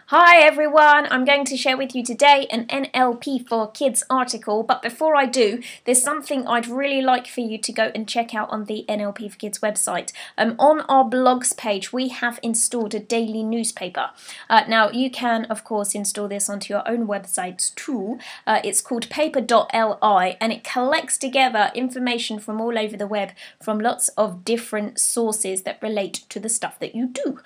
Hi everyone, I'm going to share with you today an NLP4Kids article, but before I do, there's something I'd really like for you to go and check out on the NLP4Kids website. On our blogs page, we have installed a daily newspaper. Now, you can, of course, install this onto your own website too. It's called paper.li, and it collects together information from all over the web from lots of different sources that relate to the stuff that you do.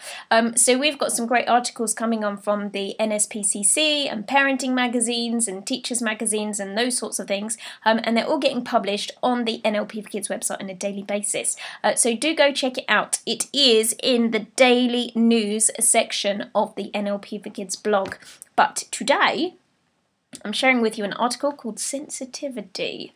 So we've got some great articles coming on from the NSPCC and parenting magazines and teachers magazines and those sorts of things, and they're all getting published on the NLP4Kids website on a daily basis. So do go check it out. It is in the daily news section of the NLP4Kids blog. But today, I'm sharing with you an article called Sensitivity.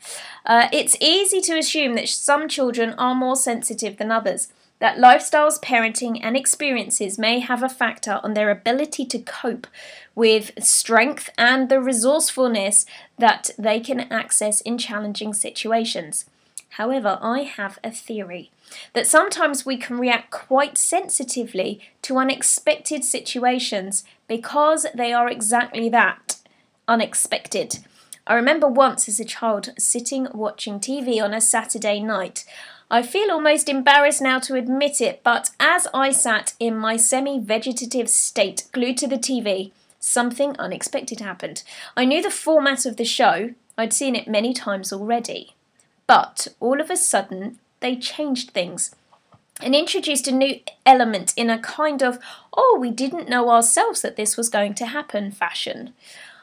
It's easy to assume that some children are more sensitive than others, that lifestyles, parenting and experiences may have a factor on their ability to cope with strength and the resourcefulness that they can access in challenging situations. However, I have a theory that sometimes we can react quite sensitively to unexpected situations because they are exactly that, unexpected. I remember once as a child sitting watching TV on a Saturday night. I feel almost embarrassed now to admit it, but as I sat in my semi-vegetative state glued to the TV, something unexpected happened. I knew the format of the show, I'd seen it many times already, but all of a sudden they changed things and introduced a new element in a kind of, oh, we didn't know ourselves that this was going to happen fashion.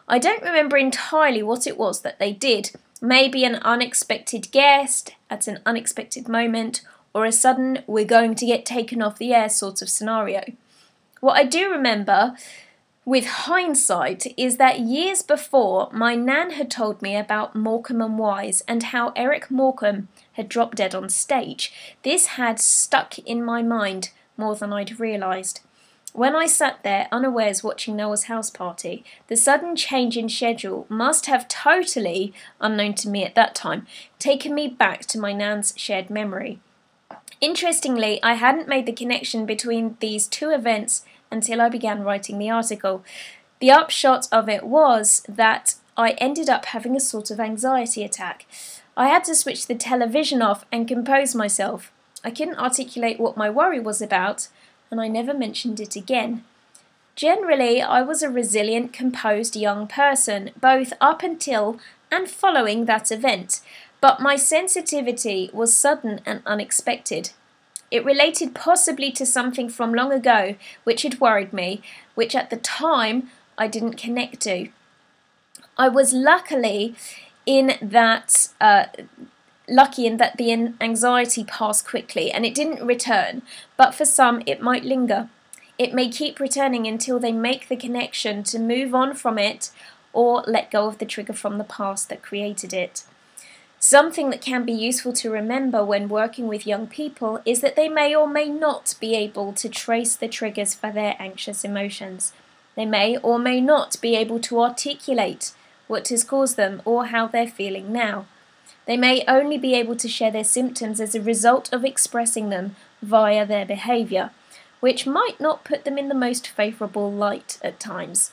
I don't remember entirely what it was that they did. Maybe an unexpected guest at an unexpected moment, or a sudden we're going to get taken off the air sort of scenario. What I do remember with hindsight is that years before, my nan had told me about Morecambe and Wise and how Eric Morecambe had dropped dead on stage. This had stuck in my mind more than I'd realised. When I sat there unawares watching Noah's house party, the sudden change in schedule must have totally, unknown to me at that time, taken me back to my nan's shared memory. Interestingly, I hadn't made the connection between these two events until I began writing the article. The upshot of it was that I ended up having a sort of anxiety attack. I had to switch the television off and compose myself. I couldn't articulate what my worry was about, and I never mentioned it again. Generally, I was a resilient, composed young person, both up until and following that event, but my sensitivity was sudden and unexpected. It related possibly to something from long ago which had worried me, which at the time I didn't connect to. I was lucky in that the anxiety passed quickly and it didn't return, but for some it might linger. It may keep returning until they make the connection to move on from it or let go of the trigger from the past that created it. Something that can be useful to remember when working with young people is that they may or may not be able to trace the triggers for their anxious emotions. They may or may not be able to articulate what has caused them or how they're feeling now. They may only be able to share their symptoms as a result of expressing them via their behaviour, which might not put them in the most favourable light at times.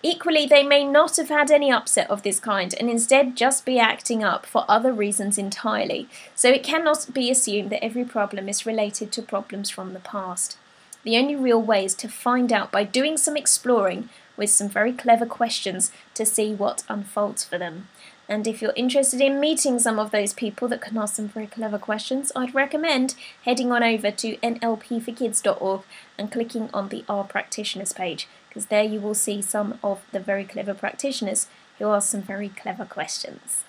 Equally, they may not have had any upset of this kind and instead just be acting up for other reasons entirely, so it cannot be assumed that every problem is related to problems from the past. The only real way is to find out by doing some exploring with some very clever questions to see what unfolds for them. And if you're interested in meeting some of those people that can ask some very clever questions, I'd recommend heading on over to NLP4Kids.org and clicking on the Our Practitioners page, because there you will see some of the very clever practitioners who ask some very clever questions.